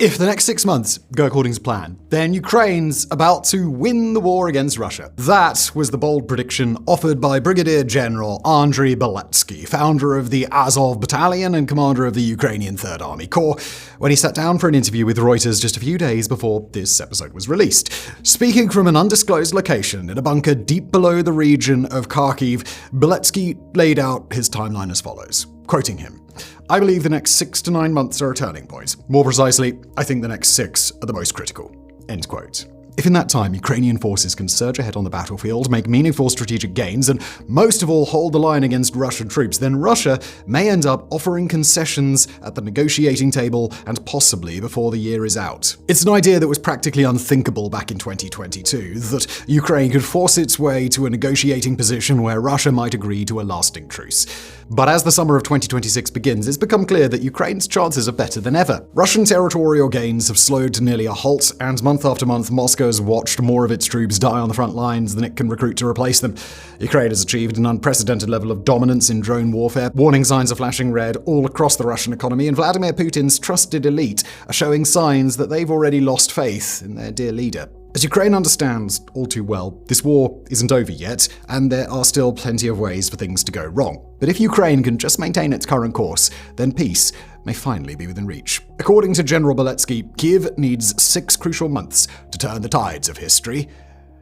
If the next 6 months go according to plan, then Ukraine's about to win the war against Russia. That was the bold prediction offered by Brigadier General Andriy Beletsky, founder of the Azov Battalion and commander of the Ukrainian Third Army Corps, when he sat down for an interview with Reuters just a few days before this episode was released. Speaking from an undisclosed location in a bunker deep below the region of Kyiv, Beletsky laid out his timeline as follows. Quoting him, "I believe the next 6 to 9 months are a turning point. More precisely, I think the next 6 are the most critical." End quote. If in that time Ukrainian forces can surge ahead on the battlefield, make meaningful strategic gains, and most of all hold the line against Russian troops, then Russia may end up offering concessions at the negotiating table and possibly before the year is out. It's an idea that was practically unthinkable back in 2022, that Ukraine could force its way to a negotiating position where Russia might agree to a lasting truce. But as the summer of 2026 begins, it's become clear that Ukraine's chances are better than ever. Russian territorial gains have slowed to nearly a halt, and month after month, Moscow has watched more of its troops die on the front lines than it can recruit to replace them. Ukraine has achieved an unprecedented level of dominance in drone warfare. Warning signs are flashing red all across the Russian economy, and Vladimir Putin's trusted elite are showing signs that they've already lost faith in their dear leader. As Ukraine understands all too well, this war isn't over yet, and there are still plenty of ways for things to go wrong. But if Ukraine can just maintain its current course, then peace may finally be within reach. According to General Beletsky, Kyiv needs 6 crucial months to turn the tides of history.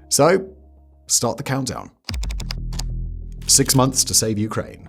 So, start the countdown. 6 months to save Ukraine.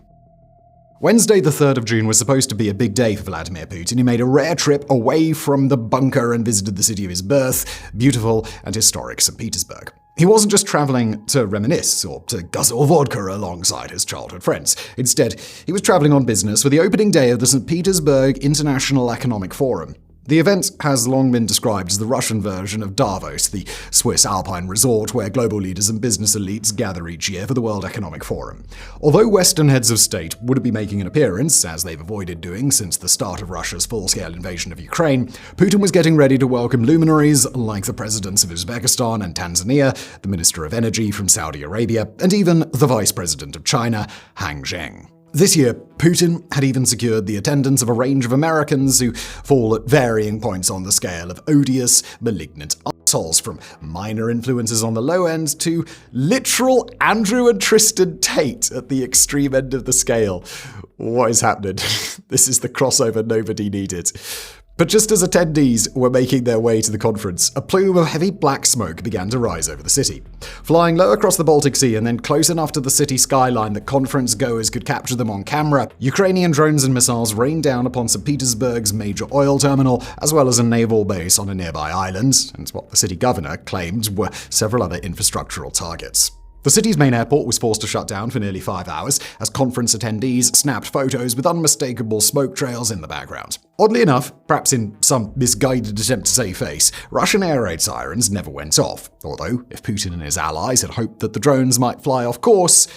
Wednesday, the 3rd of June, was supposed to be a big day for Vladimir Putin. He made a rare trip away from the bunker and visited the city of his birth, beautiful and historic St. Petersburg. He wasn't just traveling to reminisce or to guzzle vodka alongside his childhood friends. Instead, he was traveling on business for the opening day of the St. Petersburg International Economic Forum. The event has long been described as the Russian version of Davos, the Swiss alpine resort where global leaders and business elites gather each year for the World Economic Forum. Although Western heads of state wouldn't be making an appearance, as they've avoided doing since the start of Russia's full-scale invasion of Ukraine, Putin was getting ready to welcome luminaries like the presidents of Uzbekistan and Tanzania, the Minister of Energy from Saudi Arabia, and even the Vice President of China, Han Zheng. This year, Putin had even secured the attendance of a range of Americans who fall at varying points on the scale of odious, malignant assholes, from minor influences on the low end to literal Andrew and Tristan Tate at the extreme end of the scale. What is happening? This is the crossover nobody needed. But just as attendees were making their way to the conference, a plume of heavy black smoke began to rise over the city. Flying low across the Baltic Sea and then close enough to the city skyline that conference goers could capture them on camera, Ukrainian drones and missiles rained down upon St. Petersburg's major oil terminal, as well as a naval base on a nearby island, and what the city governor claimed were several other infrastructural targets. The city's main airport was forced to shut down for nearly 5 hours as conference attendees snapped photos with unmistakable smoke trails in the background. Oddly enough, perhaps in some misguided attempt to save face, Russian air raid sirens never went off. Although, if Putin and his allies had hoped that the drones might fly off course,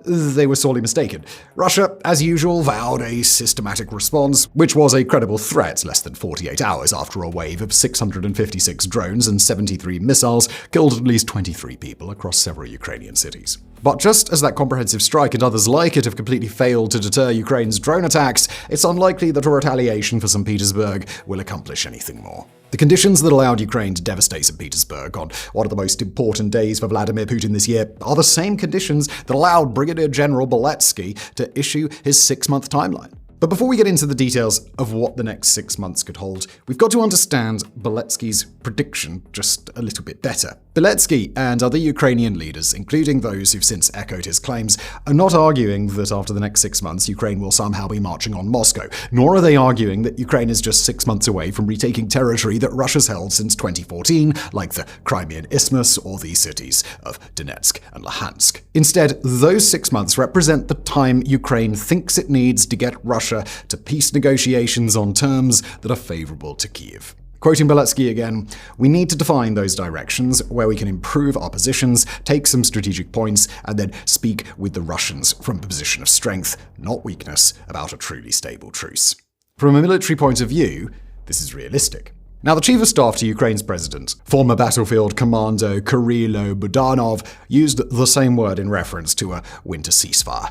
they were sorely mistaken. Russia, as usual, vowed a systematic response, which was a credible threat less than 48 hours after a wave of 656 drones and 73 missiles killed at least 23 people across several Ukrainian cities. But just as that comprehensive strike and others like it have completely failed to deter Ukraine's drone attacks, it's unlikely that a retaliation for St. Petersburg will accomplish anything more. The conditions that allowed Ukraine to devastate St. Petersburg on one of the most important days for Vladimir Putin this year are the same conditions that allowed Brigadier General Beletsky to issue his 6-month timeline. But before we get into the details of what the next 6 months could hold, we've got to understand Beletsky's prediction just a little bit better. Beletsky and other Ukrainian leaders, including those who've since echoed his claims, are not arguing that after the next 6 months Ukraine will somehow be marching on Moscow, nor are they arguing that Ukraine is just 6 months away from retaking territory that Russia's held since 2014, like the Crimean Isthmus or the cities of Donetsk and Luhansk. Instead, those 6 months represent the time Ukraine thinks it needs to get Russia to peace negotiations on terms that are favorable to Kyiv. Quoting Beletsky again, "We need to define those directions where we can improve our positions, take some strategic points, and then speak with the Russians from a position of strength, not weakness, about a truly stable truce." From a military point of view, this is realistic. Now, the chief of staff to Ukraine's president, former battlefield commando Kirilo Budanov, used the same word in reference to a winter ceasefire.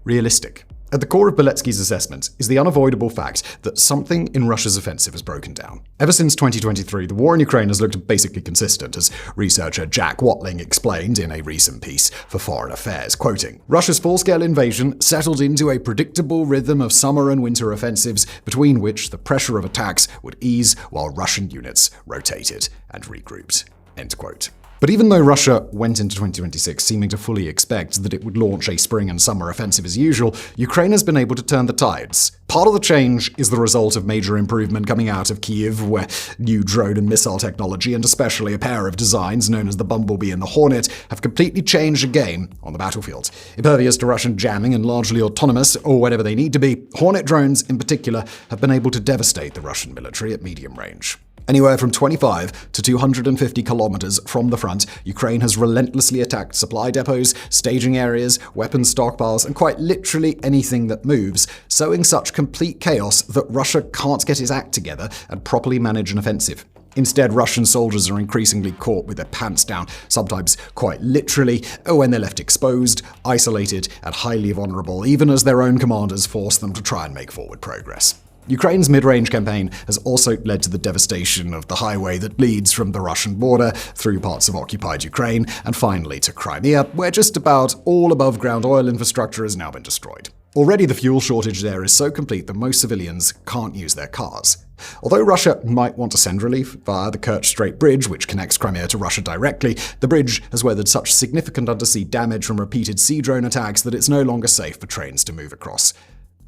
Realistic. At the core of Beletsky's assessment is the unavoidable fact that something in Russia's offensive has broken down. Ever since 2023, the war in Ukraine has looked basically consistent, as researcher Jack Watling explained in a recent piece for Foreign Affairs, quoting, "Russia's full-scale invasion settled into a predictable rhythm of summer and winter offensives, between which the pressure of attacks would ease while Russian units rotated and regrouped." End quote. But even though Russia went into 2026 seeming to fully expect that it would launch a spring and summer offensive as usual, Ukraine has been able to turn the tides. Part of the change is the result of major improvement coming out of Kyiv, where new drone and missile technology, and especially a pair of designs known as the Bumblebee and the Hornet, have completely changed the game on the battlefield. Impervious to Russian jamming and largely autonomous, or whatever they need to be, Hornet drones in particular have been able to devastate the Russian military at medium range. Anywhere from 25 to 250 kilometers from the front, Ukraine has relentlessly attacked supply depots, staging areas, weapons stockpiles, and quite literally anything that moves, sowing such complete chaos that Russia can't get its act together and properly manage an offensive. Instead, Russian soldiers are increasingly caught with their pants down, sometimes quite literally, when they're left exposed, isolated, and highly vulnerable, even as their own commanders force them to try and make forward progress. Ukraine's mid-range campaign has also led to the devastation of the highway that leads from the Russian border through parts of occupied Ukraine and finally to Crimea, where just about all above-ground oil infrastructure has now been destroyed. Already the fuel shortage there is so complete that most civilians can't use their cars. Although Russia might want to send relief via the Kerch Strait Bridge, which connects Crimea to Russia directly, the bridge has weathered such significant undersea damage from repeated sea drone attacks that it's no longer safe for trains to move across.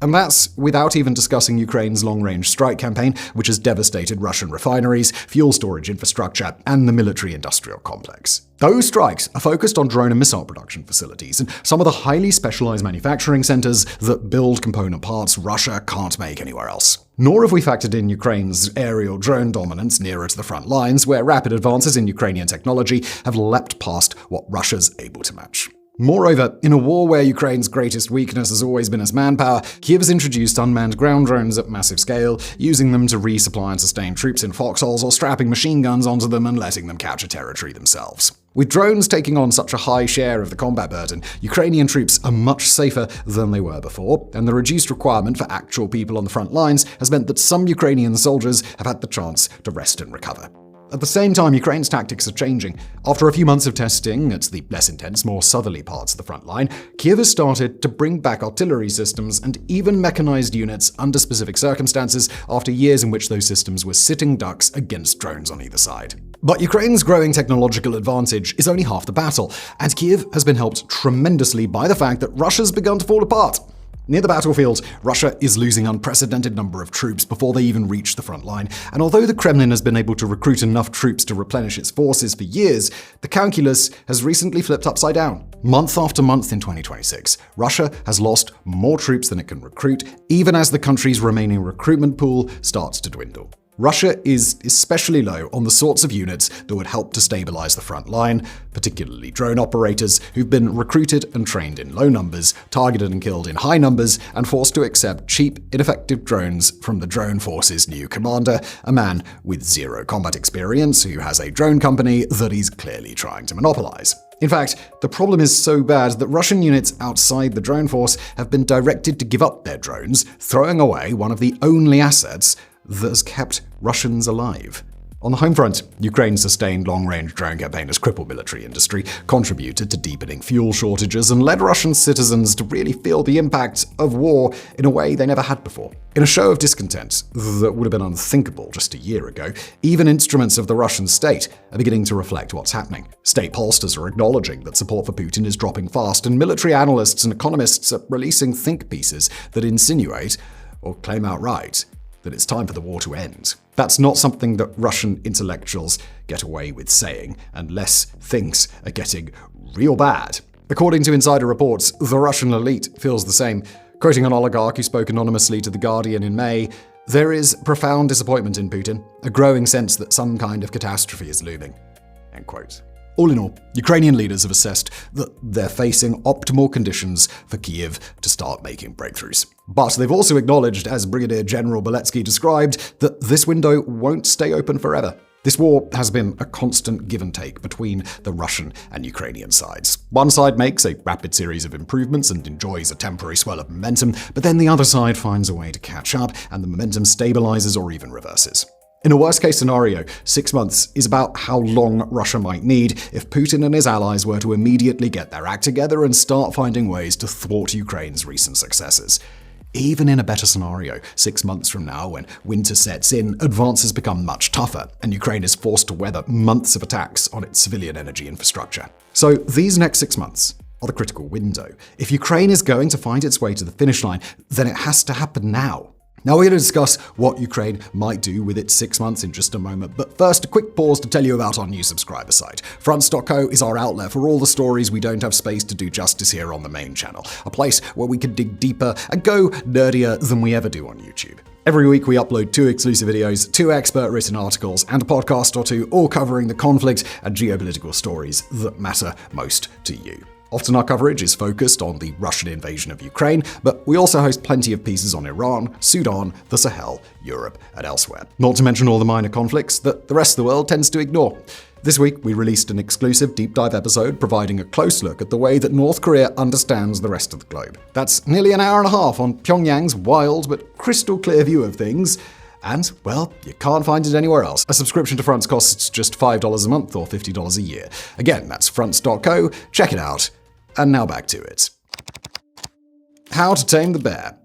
And that's without even discussing Ukraine's long-range strike campaign, which has devastated Russian refineries, fuel storage infrastructure, and the military-industrial complex. Those strikes are focused on drone and missile production facilities and some of the highly specialized manufacturing centers that build component parts Russia can't make anywhere else. Nor have we factored in Ukraine's aerial drone dominance nearer to the front lines, where rapid advances in Ukrainian technology have leapt past what Russia's able to match. Moreover, in a war where Ukraine's greatest weakness has always been its manpower, Kyiv has introduced unmanned ground drones at massive scale, using them to resupply and sustain troops in foxholes or strapping machine guns onto them and letting them capture territory themselves. With drones taking on such a high share of the combat burden, Ukrainian troops are much safer than they were before, and the reduced requirement for actual people on the front lines has meant that some Ukrainian soldiers have had the chance to rest and recover. At the same time, Ukraine's tactics are changing. After a few months of testing at the less intense, more southerly parts of the front line, Kyiv has started to bring back artillery systems and even mechanized units under specific circumstances after years in which those systems were sitting ducks against drones on either side. But Ukraine's growing technological advantage is only half the battle, and Kyiv has been helped tremendously by the fact that Russia's begun to fall apart. Near the battlefield, Russia is losing an unprecedented number of troops before they even reach the front line, and although the Kremlin has been able to recruit enough troops to replenish its forces for years, the calculus has recently flipped upside down. Month after month in 2026, Russia has lost more troops than it can recruit, even as the country's remaining recruitment pool starts to dwindle. Russia is especially low on the sorts of units that would help to stabilize the front line, particularly drone operators who've been recruited and trained in low numbers, targeted and killed in high numbers, and forced to accept cheap, ineffective drones from the drone force's new commander, a man with zero combat experience who has a drone company that he's clearly trying to monopolize. In fact, the problem is so bad that Russian units outside the drone force have been directed to give up their drones, throwing away one of the only assets that has kept Russians alive. On the home front, Ukraine's sustained long-range drone campaign has crippled military industry, contributed to deepening fuel shortages, and led Russian citizens to really feel the impact of war in a way they never had before. In a show of discontent that would have been unthinkable just a year ago, even instruments of the Russian state are beginning to reflect what's happening. State pollsters are acknowledging that support for Putin is dropping fast, and military analysts and economists are releasing think pieces that insinuate, or claim outright, that it's time for the war to end. That's not something that Russian intellectuals get away with saying unless things are getting real bad. According to insider reports, the Russian elite feels the same. Quoting an oligarch who spoke anonymously to The Guardian in May, "There is profound disappointment in Putin, a growing sense that some kind of catastrophe is looming." End quote. All in all, Ukrainian leaders have assessed that they're facing optimal conditions for Kyiv to start making breakthroughs. But they've also acknowledged, as Brigadier General Beletsky described, that this window won't stay open forever. This war has been a constant give and take between the Russian and Ukrainian sides. One side makes a rapid series of improvements and enjoys a temporary swell of momentum, but then the other side finds a way to catch up, and the momentum stabilizes or even reverses. In a worst-case scenario, 6 months is about how long Russia might need if Putin and his allies were to immediately get their act together and start finding ways to thwart Ukraine's recent successes. Even in a better scenario, 6 months from now, when winter sets in, advances become much tougher, and Ukraine is forced to weather months of attacks on its civilian energy infrastructure. So these next 6 months are the critical window. If Ukraine is going to find its way to the finish line, then it has to happen now. Now we're going to discuss what Ukraine might do with its 6 months in just a moment, but first a quick pause to tell you about our new subscriber site. Fronts.co is our outlet for all the stories we don't have space to do justice here on the main channel, a place where we can dig deeper and go nerdier than we ever do on YouTube. Every week we upload 2 exclusive videos, 2 expert-written articles, and a podcast or 2, all covering the conflict and geopolitical stories that matter most to you. Often our coverage is focused on the Russian invasion of Ukraine, but we also host plenty of pieces on Iran, Sudan, the Sahel, Europe, and elsewhere. Not to mention all the minor conflicts that the rest of the world tends to ignore. This week, we released an exclusive deep dive episode providing a close look at the way that North Korea understands the rest of the globe. That's nearly an hour and a half on Pyongyang's wild but crystal clear view of things. And, well, you can't find it anywhere else. A subscription to Fronts costs just $5 a month or $50 a year. Again, that's fronts.co. Check it out. And now back to it. How to tame the bear.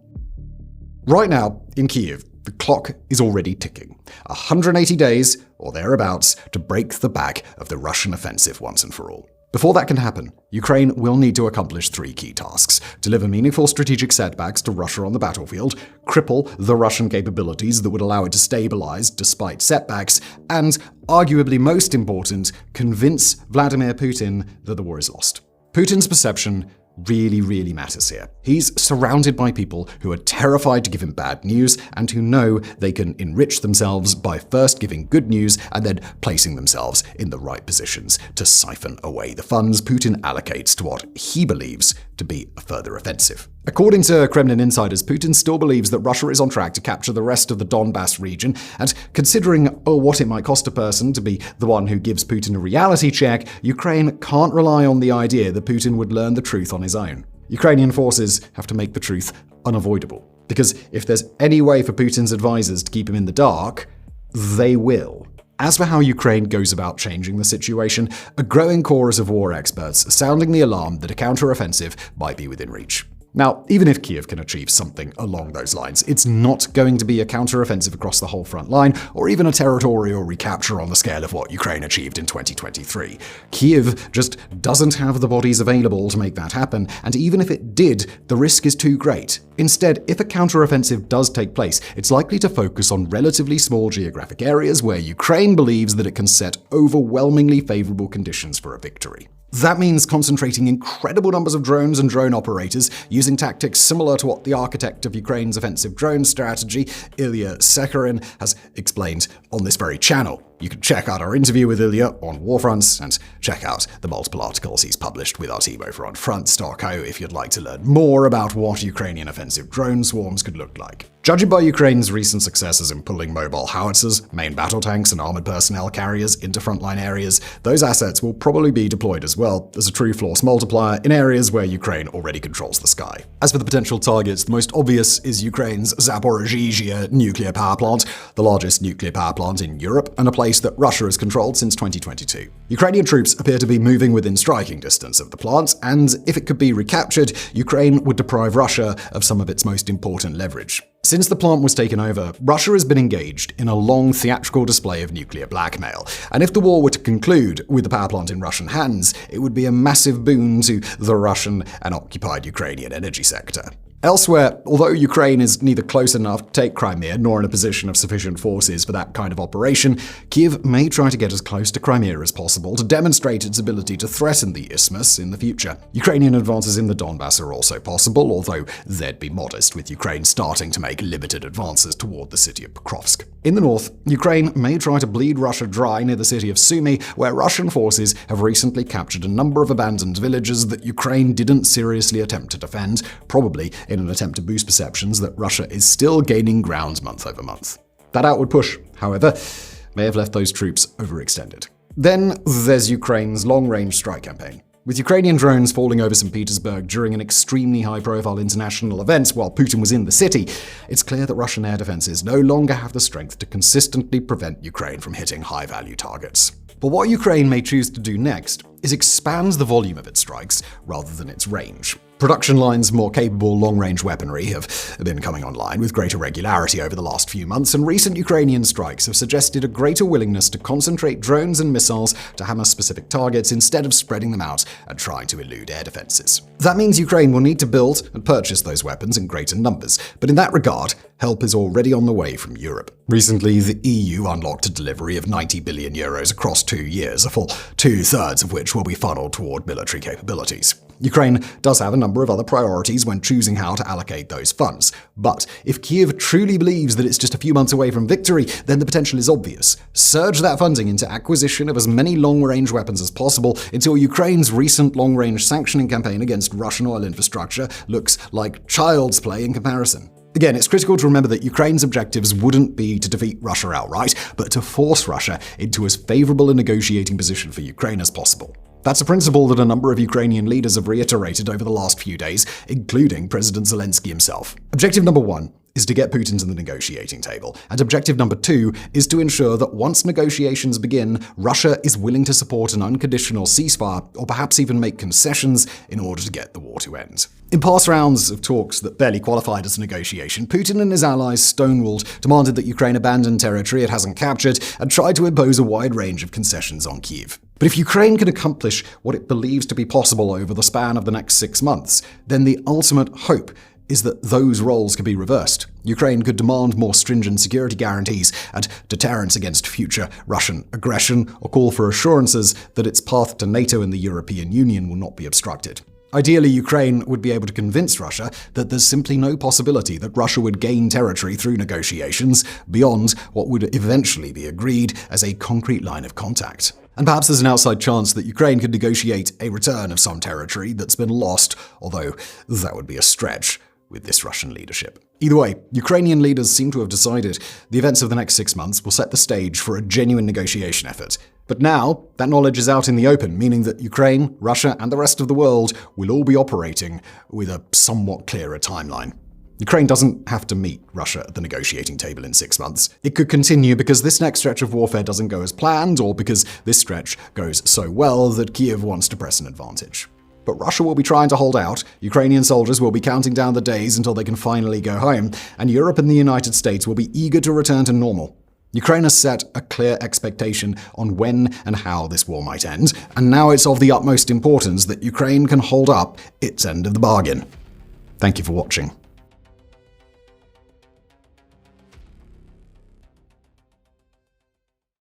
Right now, in Kyiv, the clock is already ticking. 180 days, or thereabouts, to break the back of the Russian offensive once and for all. Before that can happen, Ukraine will need to accomplish 3 key tasks: deliver meaningful strategic setbacks to Russia on the battlefield, cripple the Russian capabilities that would allow it to stabilize despite setbacks, and, arguably most important, convince Vladimir Putin that the war is lost. Putin's perception really matters here. He's surrounded by people who are terrified to give him bad news and who know they can enrich themselves by first giving good news and then placing themselves in the right positions to siphon away the funds Putin allocates to what he believes to be a further offensive. According to Kremlin insiders, Putin still believes that Russia is on track to capture the rest of the Donbass region, and considering what it might cost a person to be the one who gives Putin a reality check, Ukraine can't rely on the idea that Putin would learn the truth on his own. Ukrainian forces have to make the truth unavoidable, because if there's any way for Putin's advisors to keep him in the dark, they will. As for how Ukraine goes about changing the situation, a growing chorus of war experts are sounding the alarm that a counteroffensive might be within reach. Now, even if Kyiv can achieve something along those lines, it's not going to be a counteroffensive across the whole front line, or even a territorial recapture on the scale of what Ukraine achieved in 2023. Kyiv just doesn't have the bodies available to make that happen, and even if it did, the risk is too great. Instead, if a counteroffensive does take place, it's likely to focus on relatively small geographic areas where Ukraine believes that it can set overwhelmingly favorable conditions for a victory. That means concentrating incredible numbers of drones and drone operators, using tactics similar to what the architect of Ukraine's offensive drone strategy, Ilya Sekharin, has explained on this very channel. You can check out our interview with Ilya on WarFronts and check out the multiple articles he's published with our team over on fronts.co if you'd like to learn more about what Ukrainian offensive drone swarms could look like. Judging by Ukraine's recent successes in pulling mobile howitzers, main battle tanks, and armored personnel carriers into frontline areas, those assets will probably be deployed as well as a true force multiplier in areas where Ukraine already controls the sky. As for the potential targets, the most obvious is Ukraine's Zaporizhzhia nuclear power plant, the largest nuclear power plant in Europe, and a place that Russia has controlled since 2022. Ukrainian troops appear to be moving within striking distance of the plant, and if it could be recaptured, Ukraine would deprive Russia of some of its most important leverage. Since the plant was taken over, Russia has been engaged in a long theatrical display of nuclear blackmail, and if the war were to conclude with the power plant in Russian hands, it would be a massive boon to the Russian and occupied Ukrainian energy sector. Elsewhere, although Ukraine is neither close enough to take Crimea nor in a position of sufficient forces for that kind of operation, Kyiv may try to get as close to Crimea as possible to demonstrate its ability to threaten the isthmus in the future. Ukrainian advances in the Donbass are also possible, although they'd be modest, with Ukraine starting to make limited advances toward the city of Pokrovsk. In the north, Ukraine may try to bleed Russia dry near the city of Sumy, where Russian forces have recently captured a number of abandoned villages that Ukraine didn't seriously attempt to defend, probably in an attempt to boost perceptions that Russia is still gaining ground month over month. That outward push, however, may have left those troops overextended. Then there's Ukraine's long-range strike campaign. With Ukrainian drones falling over St. Petersburg during an extremely high-profile international event while Putin was in the city, it's clear that Russian air defenses no longer have the strength to consistently prevent Ukraine from hitting high-value targets. But what Ukraine may choose to do next is expand the volume of its strikes rather than its range. Production lines more capable long-range weaponry have been coming online with greater regularity over the last few months, and recent Ukrainian strikes have suggested a greater willingness to concentrate drones and missiles to hammer specific targets instead of spreading them out and trying to elude air defenses. That means Ukraine will need to build and purchase those weapons in greater numbers, but in that regard, help is already on the way from Europe. Recently, the EU unlocked a delivery of 90 billion euros across 2 years, a full 2/3 of which will be funneled toward military capabilities. Ukraine does have a number of other priorities when choosing how to allocate those funds. But if Kyiv truly believes that it's just a few months away from victory, then the potential is obvious. Surge that funding into acquisition of as many long-range weapons as possible until Ukraine's recent long-range sanctioning campaign against Russian oil infrastructure looks like child's play in comparison. Again, it's critical to remember that Ukraine's objectives wouldn't be to defeat Russia outright, but to force Russia into as favorable a negotiating position for Ukraine as possible. That's a principle that a number of Ukrainian leaders have reiterated over the last few days, including President Zelensky himself. Objective number 1 is to get Putin to the negotiating table, and objective number 2 is to ensure that once negotiations begin, Russia is willing to support an unconditional ceasefire or perhaps even make concessions in order to get the war to end. In past rounds of talks that barely qualified as a negotiation, Putin and his allies stonewalled, demanded that Ukraine abandon territory it hasn't captured, and tried to impose a wide range of concessions on Kyiv. But if Ukraine can accomplish what it believes to be possible over the span of the next 6 months, then the ultimate hope is that those roles could be reversed. Ukraine could demand more stringent security guarantees and deterrence against future Russian aggression, or call for assurances that its path to NATO and the European Union will not be obstructed. Ideally, Ukraine would be able to convince Russia that there's simply no possibility that Russia would gain territory through negotiations beyond what would eventually be agreed as a concrete line of contact. And perhaps there's an outside chance that Ukraine could negotiate a return of some territory that's been lost, although that would be a stretch with this Russian leadership. Either way, Ukrainian leaders seem to have decided the events of the next 6 months will set the stage for a genuine negotiation effort. But now, that knowledge is out in the open, meaning that Ukraine, Russia, and the rest of the world will all be operating with a somewhat clearer timeline. Ukraine doesn't have to meet Russia at the negotiating table in 6 months. It could continue because this next stretch of warfare doesn't go as planned, or because this stretch goes so well that Kyiv wants to press an advantage. But Russia will be trying to hold out, Ukrainian soldiers will be counting down the days until they can finally go home, and Europe and the United States will be eager to return to normal. Ukraine has set a clear expectation on when and how this war might end, and now it's of the utmost importance that Ukraine can hold up its end of the bargain. Thank you for watching.